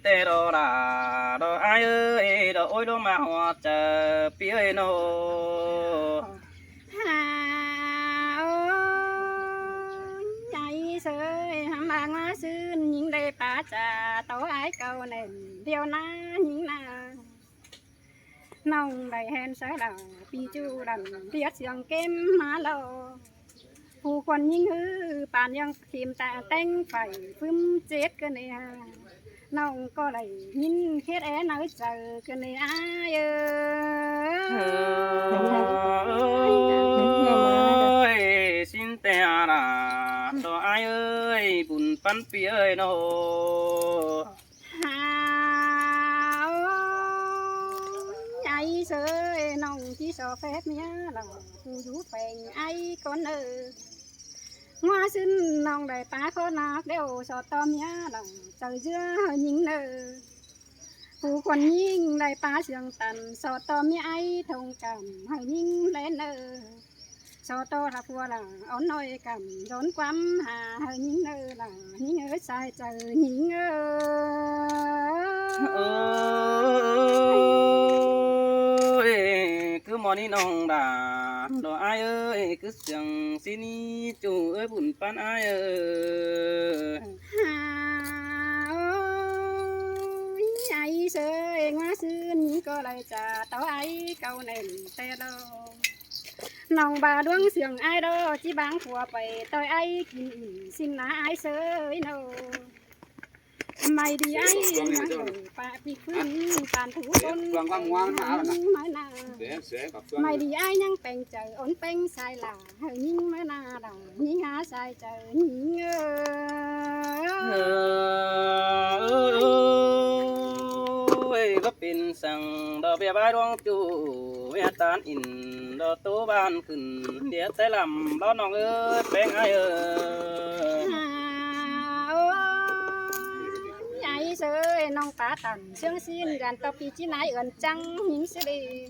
tê đồ là đồ ai ơi đồ ôi đồ mà hoa chờ phía nô hà ơi chạy sơi mà ngã xương những đây bà trà tàu ái cầu này điều na những na nông đầy hèn sớ đầu pi chu đầm tiết giang kem má lôผู้คนยิ่งฮือป่านยังทีมตาแต่งไฟฟึ้มเจ็ดกันเนี่ยน้องก็ได้ยินเคสแอนเอาเจอกันเนี่ยอ้ายเอ้ย xin tè là đồ ai ơi bùn pan phía ơi nô หาไอ้เสยน้องที่สอแฟบเมียหลังผู้อยู่แปลงไอ้คนngoa xin nong đầy tá khó nạc đều sọ tôm nhá lòng trời dưa nhìn nơ phù quần nhìn đầy tá sương tần sọ tôm nhá ai thông cảm hơi nhìn lên nơ sọ to là phù là ón nôi cảm rốn quắm hà hơi nhìn nơ là nhìn ở sai trời nhìn ơi cứ món đi nong đà đồ ai ơi cứ sương xin đi chủ ơi bùn pan ai ơi ai sơi ngoa xin có lại trả tao ai câu này tê đâu nòng bà đuông xiềng ai đó chỉ bán của bày tôi ai kín xin là ai sơi đâu mày đi ai nhang bà bị khuyên bàn thủ con mày na mày đi ai nhang bèn trời ổn bèn sai là hơi nhìn mày na đà nhìn há sai trời nhìn ơi có pin sang đò bè bãi đoang chủ bè tan in đò tố ban khẩn địa tay làm lo nòng ơi bèn ai ơi ai sơi nong tá tần xương xin gần tao pi chi nái ẩn trăng những sẽ đi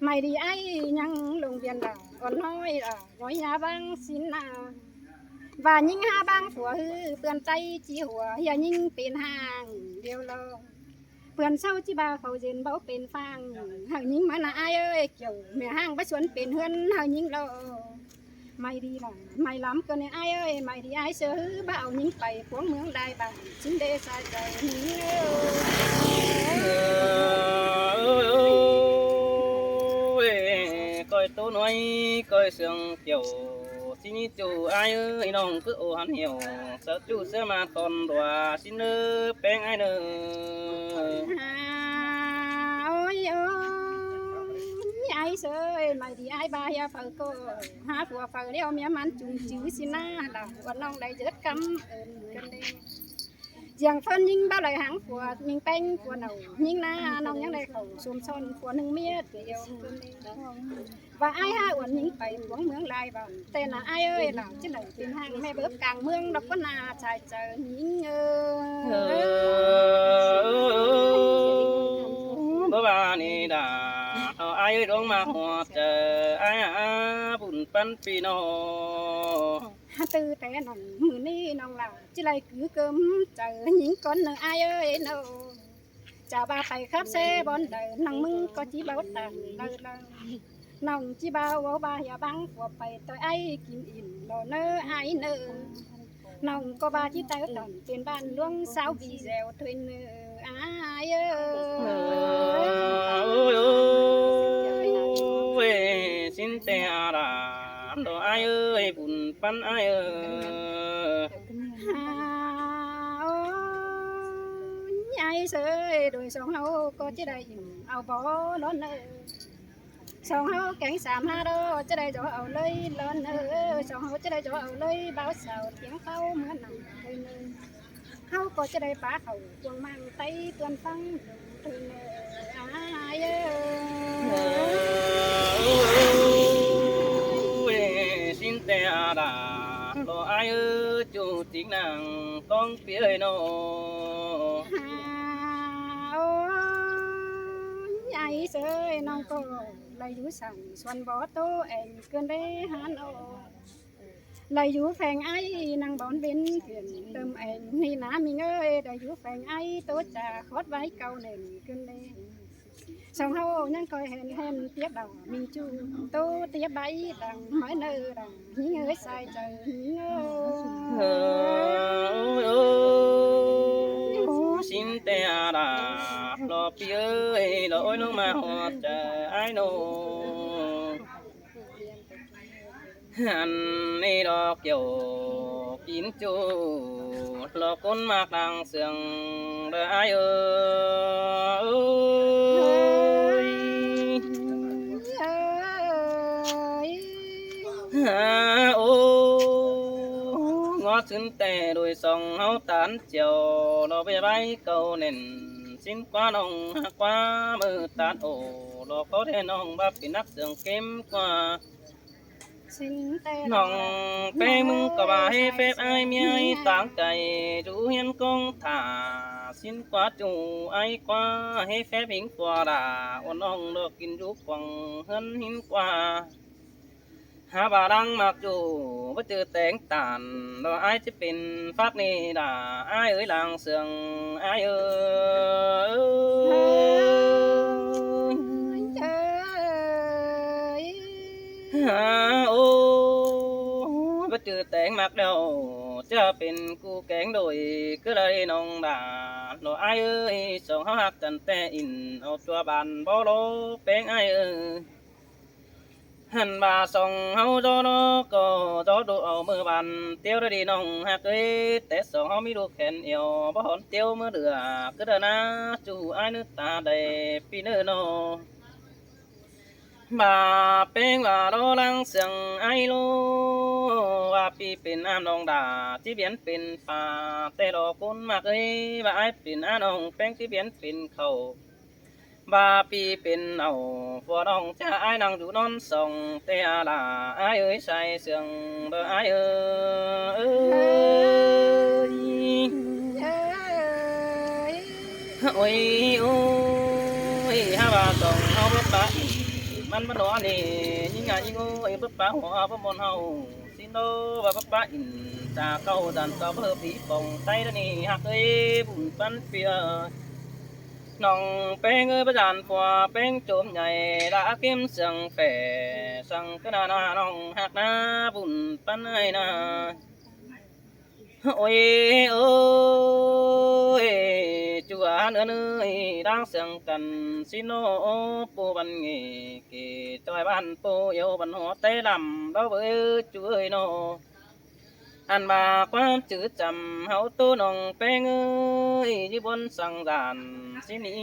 mày đi ai nhang lùng biển đảo còn nói là gói nhà băng xin nào và những ha băng phủa hư vườn tay chỉ hùa giờ những tiền hàng điều lo vườn sau chỉ ba khẩu diện bảo tiền phang hằng những mà là ai ơi kiểu mẹ hàng bắt xuân tiền hơn hằng những lo mày đi là mày lắm cơ này ai ơi mày đi ai sơ hư bảo những bày cuống mướn đai bằng chính đê sai trời những coi tố nói coi sương kiểu xin chủ ai ơi nong cứ ô hắn hiểu sợ chủ sẽ mà còn đùa xin ơi bèn ai nữa ôi ai sơi mày đi ai ba ya phật cô ha phù phật đeo mía mắn chung chữ xin na là con nong đầy rất cấm cân đi giang phân nhưng bao lời hàng của mình bánh của nấu nhưng na nong những đây khẩu xùm son của nâng mía kiểu và ai ha uẩn những bảy uống mương lại vào tên là ai ơi là chứ này tìm hàng mẹ bớt càng mương đâu có na chạy chờ những bố bà này đã ai ơi đông mà hoa chờ ai à bùn pan pino tư té nòng mưa ni nòng là chứ này cứ cơm chờ những con nợ ai ơi đâu chào ba thầy khắp xe bọn đời nòng mưng có chỉ bảo tàn đời nòng chỉ bao bố ba nhà băng của bày tôi ai kín in lò nơ ai nơ nòng có ba chiếc tay tầm tiền bàn luông sao vì dèo thuyền ai ơi xin tè là đồ ai ơi bùn pan ai ơi ai sơi đôi sông hậu có chiếc đây ao bó lớn nơ sông hậu cánh sàm ha đô chiếc đây chỗ ao lấy lớn nơ sông hậu chiếc đây chỗ ao lấy báo sầu tiếng pháo mưa nằm thôi nơ hậu có chiếc đây phá khẩu quần mang tay tuần phăng thôi nơ ai xin tè là đồ ai ơi chủ chính nàng con phía ơi nó ai sơi nong có lấy dũ sẵn xuân bó tô em cơn đế hán ô đại du phèn ai nàng bón bên thuyền tôm ảnh ni ná mình ơi đại du phèn ai tốt trà khót váy cầu nền cơn lên sông hậu nhân coi hèn tiếp đầu mình chu tô tiếp bay đằng mãi nơi đằng những ơi sai trời những xin te đà lo pi ơi lỗi nó mà họ chờ ai nô anh đi đo kiểu kín chu lo con mạc đang sương đợi ai ơi ô ngó xứng tè đôi sông hấu tán chiều lo về bay cầu nền xin qua nông qua mưa tán ổ lo có thể nông bắp bị nắp sương kém qua nông pe mưng có bà hay phép ai mi ai táng cày chú hiên công thả xin qua chủ ai qua hay phép hình qua đà ôn nông được kinh rú quăng hơn hình quaหาบาดังมักอยู่ว่าเจอแต่งตานเราไอ้จะเป็นฟักนี่ด่าไอ้เอ้ยลางเสืองไอ้เอ้ยฮาโอ้ว่าเจอแต่งมักเดียวจะเป็นกูแกงโดยก็ได้น้องด่าเราไอ้เอ้ยสองเขาหักกันแต่อินเอาตัวบานบ่โลแป้งไอ้เอ้ยหันบาส่งเฮาจอnóก็จอดูเอามือบันเตียวได้ดีน้องฮักเอ้ยแต่สองเฮามีดูแขนเอวบ่หอนเตียวมือเดือก็เด้อนะจู่อ้ายนึกตาได้ปีเนื้อโนบาเป็นว่าโดลังเสียงไอ้โลว่าปีเป็นอ้ามน้องดาที่เบียนเป็นป่าแต่ดอกคนมากเอ้ยว่าไอ้เป็นอ้าน้องแป้งที่เบียนเป็นเขาบาปีเป็นเอาฟัวน้องจะไอ้นางอยู่นอนส่องเตะลาไอ้เอ้ยใส่เสียงเบอไอ้เอ้ยโอ้ยโอ้ยฮาบาส่องเอารถปะมันมันหนอนี่ยิ่งไงยิ่งโอ้ยรถปะหัวพมนเฮาสิโนบารถปะอินจากเก้าดันต่อเพิ่มผีปองไตนี่ฮักเอ้ยบุญปันเปียน้องแป้งเอ้ยประจานฝัวแป้งโจมใหญ่ละเข็มเสียงแฝสังกนาน้องหักนาบุญปันไอ้นาโอ้ยโอ้ยจัวเนื้อเนื้อดังเสียงกันสิโนปูบันเงเกจอยบ้านปูเยวบันหัวเตลำเราเบื่อจัวเอ้ยโนอันมาความจืดจำเฮาตัวน้องแป้งเอ้ยที่บนสังดานสินี้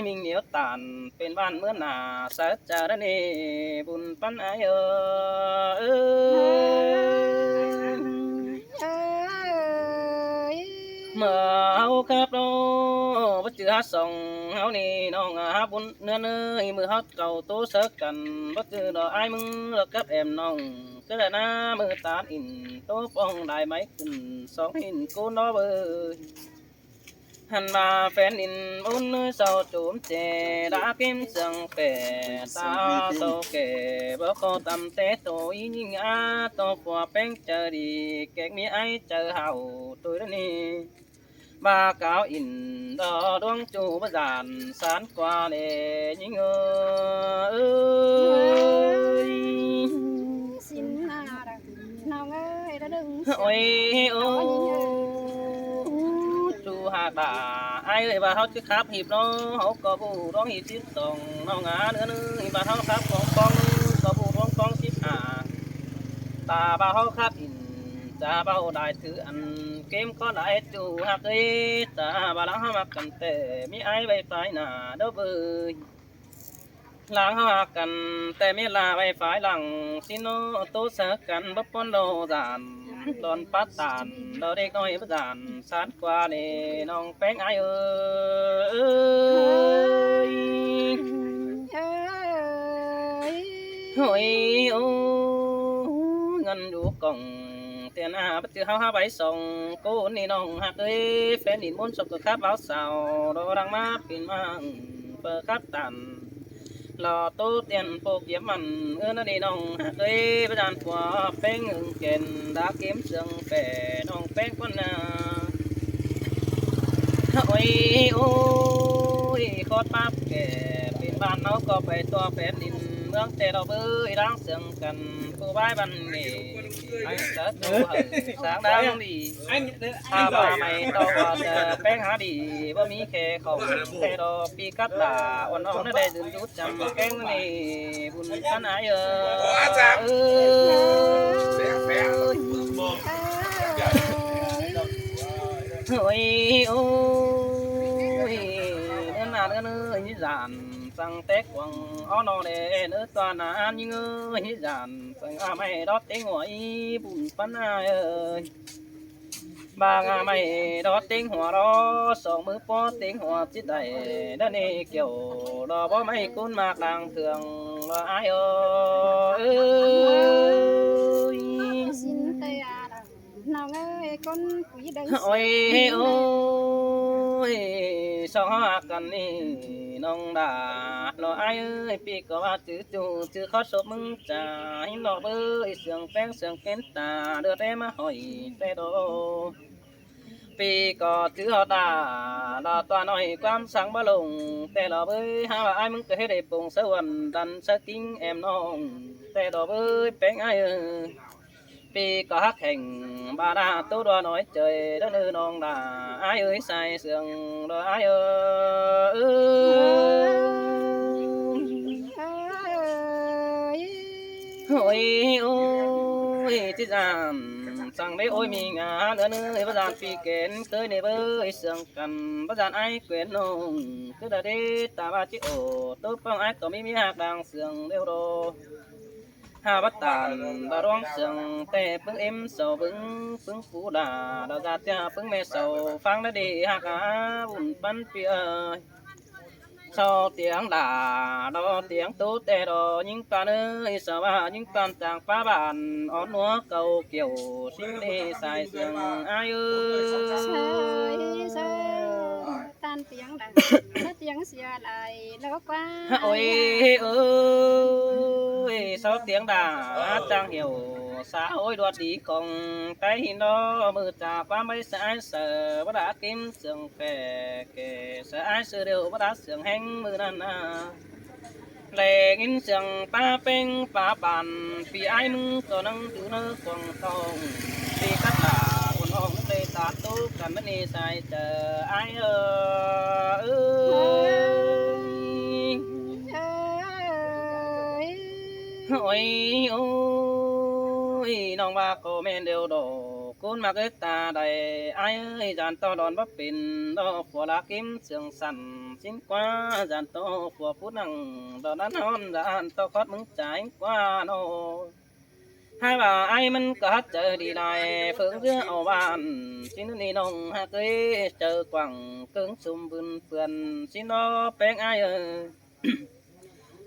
มิงเหนียวตานเป็นบ้านเมื่อหนาสัจจารณีบุญปันไอเอ้ยเมื่อเฮาครับโนบ่จือหาส่องเฮานี่น้องหาบุญเนื้อเนื้อมือเฮาเก่าโตเสกกันบ่จือดอกไอ้มึงเลิกกับแอมน้องก็ได้นะมือตาอินโตป้องได้ไหมขึ้นสองหินกูน้อเบยหันมาแฟนอินบุญเศร้าจุ่มเจดาเก็มเสียงแฝตาโตแก่บ่ก็ตำเตโตยิ่งอาโตปัวแป้งเจอดีแกงมีไอเจอเห่าตัวนี้บาเก้าอินดอดวงจูบจานสารกว่าเนยิ่งเอ้ยxin nào ơi đã đừng โอ้ยโอ้จูหากด่าไอ้เอ้ยว่าเขาจะขับหีบน้องเขาก็บูร้องหีบสิบสองน้องงาเนื้อเนื้อว่าเขาขับของกองก็บูร้องกองสิบห้าตาบ่าเขาขับอินจะเบาได้ถืออันเกมก็ได้จูหากเอ้ยตาบ่าหลังเขามากันแต่มีไอ้ใบไฟหน้าเด้อเบยหลังเขาหักกันแต่เมลาไว้ฝ่ายหลังสิโนโตเสกันบ่ปนโดจานตอนปัดตานเราเด็กน้อยประจานสานกว่านี่น้องแป้งไอเอ้ยโอ้ยโอ้เงินอยู่กล่องเตียนอาปัจจุบันหาใบส่งกูนี่น้องหักเอ้ยแฟนดินบนศพก็ครับเบาสาวเราดังมาปีนมาเปิดครับตัน ลอตู้เตียนโปกเยี่ยมมันนั่นนี่น้องเอ้ยประจานผัวแป้งอึ่งเกนดาเก็มเสียงแป่น้องแป้งคนน่ะโอ้ยโอ้ยโคตรปั๊บแก่เป็นบ้านเราก็ไปตัวแผ่นดินเมืองแต่เราเบ้ยร้างเสียงกันผู้บ้านบันนี่ไอ้เจ้าตัวสางดังดีถ้าว่าไม่ต้องว่าจะแป้งหาดีว่ามีแค่ของแต่ดอกปีกัดลาวันน้องนั่นได้ดื่มยุดจำแกงนี่บุญขนาดเยอะเฮ้ยโอ้ยเนื้อหนาเนื้อเนื้อหิจานสั่งเต็กวังอ้อนอเดเนื้อตัวหนายิ่งหิจานสั่งอาไม่ดอดเต็งหัวอีบุญปันอาเอ้ยบางอาไม่ดอดเต็งหัวรอสองมือปอเต็งหัวจิตใจด้านนี้เกี่ยวรอบ่ไม่คุ้นมากดังเถื่องรออายเอ้ย xin tây à nào ơi con quý đấy โอ้ยโอ้ยสองหักกันนี่น้องดาลอไอ้เอ้ยปีก็ว่าจื้อจูจื้อเขาศพมึงจ่าหินดอกเอ้ยเสียงแป้งเสียงเก้นตาเดือดมาหอยแต่โดปีก็จื้อเขาตาดาตัวน้อยความสั่งบ่ลงแต่ดอกเอ้ยหาว่าไอ้มึงก็ให้ได้ปงสวรรค์ดันสกิ้งแอมน้องแต่ดอกเอ้ยแป้งไอ้เอ้ยปีก็ฮักแข่งบาดาตัวดัวน้อยเจยด้านน้องดาไอ้เอ้ยใส่เสื่องดอไอ้เอ้ยโอ้ยโอ้ยที่จานสั่งได้โอ้ยมีงานเนื้อประจานปีเกณฑ์เคยในเบยเสื่องกันประจานไอ้เกวนน้องคือได้ตาบาจิโอตัวป้องไอ้ก็ไม่มีหักดังเสื่องเร็วโดหาวัตตานบารองเสียงแต่ปึ้งเอ็มเสาปึ้งปูดาดาวจะปึ้งแม่เสาฟังได้ดีหากาบุญปันเปียเสาเตียงด่าดอเตียงตู้แต่ดอยิงปานเอ้ยสว่ายิงปานจางฟ้าบานอ่อนนัวเก่าเกี่ยวสิ่งนี้สายเสียงอายุ tan tiếng đàn tiếng xìa lại nó qua โอ้ยเอ้ยเสาเตียงด่าจังเหี่ยวสาโอ้ยดวดดีของใจหินดอมือจากความไม่สายเสือบ่ได้กินเสียงแฝแก่สายเสือเดียวบ่ได้เสียงแห้งมือนั่นนะแหลกินเสียงป้าเป็งป้าปั่นปีไอ้มึงก็นั่งถือเนื้อควงทองปีกัดด่าคนห้องเลยตาตู้กันไม่นี่ใส่เจอไอ้เอ้ย โอ้ยโอ้ยน้องว่าก็แม่นเดียวดอกคุณมาเกิดตาใดไอ้เอ้ยจานต่อดอนบ่เป็นดอกผัวลากิมเสียงสั่นสิ้นกว่าจานต่อผัวผู้นั่งดอกนั้นฮอนจานต่อคอดมึงจ่ายกว่าโนให้ว่าไอ้มันก็เจอดีได้เพิ่งเรื่องเอาบ้านสิ้นนี่น้องหากเคยเจอกว่างเกิงซุ่มบุญเปื่อนสิ้นน้อแป้งไอ้เอ้ย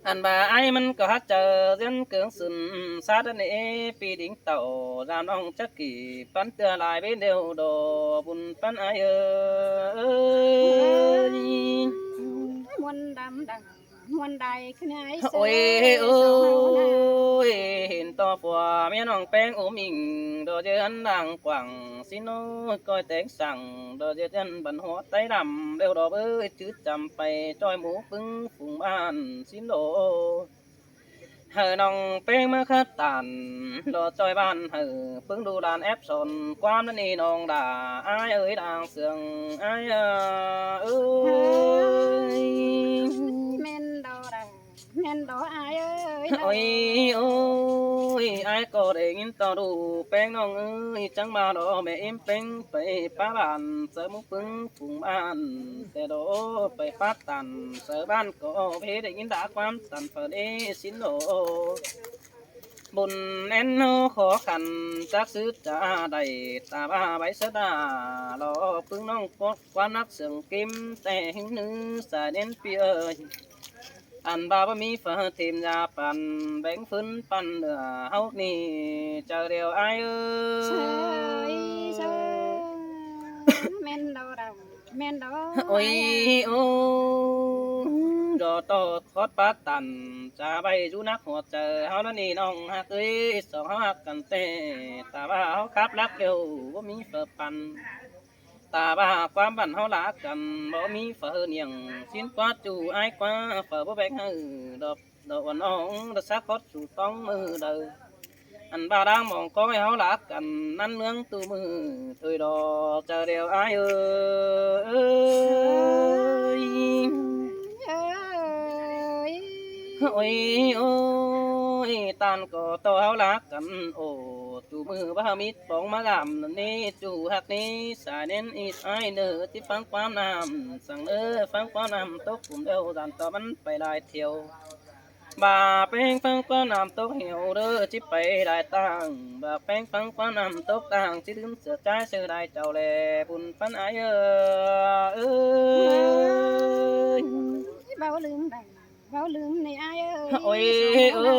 อันบ่าไอ้มันก็ฮัดเจอเรียนเกิงสุนซาดเนปีดิ่งเต่าจามน้องจักกี่ปันเตือลายไปเดียวดอบุญปันไอเอ้ย muôn đam đằng muôn đài cái này โอ้ยโอ้ยเห็นต่อผัวเมียน้องแป้งโอมิงดอเจออันดังกว่างสิโนก้อยแตงสั่งดอเจออันบันหัวไตดำเร็วดอเบ้ยจืดจำไปจอยหมูปึ้งฝูงบ้านสิโนเฮอน้องแป้งมาคัดตันดอจอยบ้านเฮอปึ้งดูดานแอปสนความนั่นนี่น้องด่าอายเอ้ยด่างเสืองอายเอ้ย men đỏ đằng men đỏ ai ơi โอ้ยโอ้ยไอ้ก็ได้ยินต่อดูแป้งน้องเอ้ยจังมาดอแม่เอ็มเป็งไปป้าบ้านเสือมุกปึ้งฝูงบ้านแต่ดอไปป้าตันเสือบ้านก็เพได้ยินด่าความสันเปิดเอสินโลบุญแน่นโนขอขันจักซื้อจะได้ตาบ้าใบสะดารอปึ้งน้องปอกความนักเสียงกิมแต่หึงนึสายเน้นเปียอันบาบมีฟ้าเทียมยาปันแบ่งฟื้นปันเนื้อเฮานี่เจอเดียวไอ้เอ้ trời ย trời men đỏ đằng men đỏ โอ้ยโอ้ดอ โตคอดปาตันจะไปจูนักหัวเจอเฮาแล้วนี่น้องฮักเอ้ยสองเฮาฮักกันเต้แต่ว่าเฮาขับรักเร็วบ่มีเฟอปันตาบ้าความบันเฮาลักกันบ่มีเฟอเนียงสิ้นกว่าจูอ้ายกว่าเฟอบ่แบ่งให้ดอกวันน้องดอกสักคอดสู่ต้องมือเด้ออันบ้าดังมองก้อยเฮาลักกันนั่นเมืองตูมือถอยดอกเจอเดียวอ้ายเอ้ย เอ้ย โอ้ยโอ้ยตานก็ต่อเฮาลักกันโอ้จูมือบ่ามิดปองมากำนั่นนี่จูหักนี้สายเน้นอีสไอเด้อที่ฟังความน้ำสั่งเด้อฟังความน้ำตกปุ่มเดียวดันต่อมันไปหลายเที่ยวบาแป้งฟังความน้ำตกเหี่ยวเด้อที่ไปหลายต่างบาแป้งฟังความน้ำตกต่างที่ลืมเสือใจเสือได้เจ้าแลบุญปันไอเอ้ย เบาลืมได้เบาลืมในอ้ายเอ้ย โอ้ยเอ้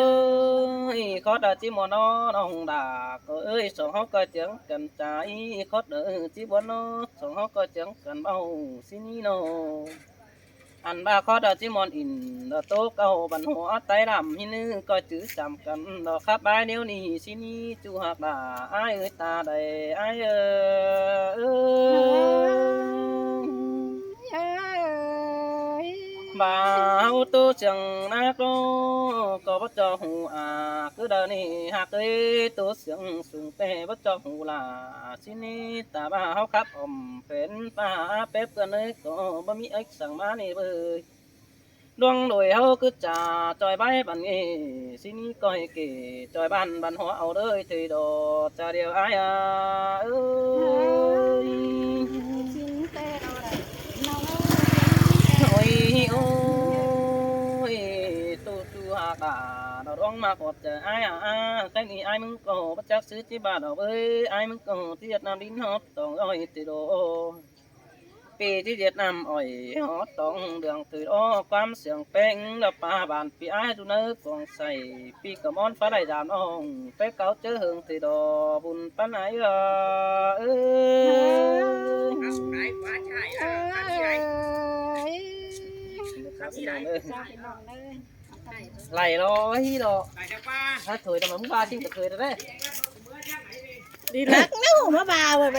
ยขอดาจิมอนอน้องดาก็เอ้ยสองเฮาก็เจียงกันใจขอดเด้อจิบ่นอสองเฮาก็เจียงกันเบาสินี่โนอันบาขอดาจิมอนอินดอโตเก่าบันหัวไตดำหินึก็จื้อจำกันดอกครับบายเดี๋ยวนี้สินี่จูหักดาอ้ายเอ้ยตาใดอ้ายเอ้ย เอ้ย บ่าวตัวจังนักโลก็บ่เจอหูคือเดินนี่หากเอ้ยตัวเสียงสูงแต่บ่เจอหูลาสินี่ตาบ่าวครับอมเป็นป้าเป๊บกันเลยก็บ่มีเอ็กสั่งมานี่เบ้ยดวงโดยเฮาคือจ่าจอยใบบันนี้สินี่ก็ให้เกจอยบันหัวเอาเด้อทีดอจะเดียวอ้ายเอ้ย สินแต่เราได้น้อง โอ้ยโอ้ยตูจูหาตาดอกร้องมาขอดเจอไอ้แค่นี้ไอ้มึงก็ประจักษ์ซื้อที่บ้านดอกเอ้ยไอ้มึงก็ที่เวียดนามดินฮอตต้องอ้อยติโดปีที่เวียดนามอ้อยฮอตต้องเดืองถืออ้อความเสียงเป้งแล้วป่าบานปีไอ้จุนเนื้อกองใส่ปีกระมอนฟ้าได้ดานอ่องไปเก่าเจอเฮิงติโดบุญปันไหนเอ้ย ไหนฟ้าใช่ เอ้ ใช่ ย ครับพี่น้องเอ้ย จ้าพี่น้องเลย ไหลร้อยดอก ไปจากป้า ถ้าถอยแต่มันบ้าจริงก็เคยได้ ดีรักเนาะมาบ่าวไป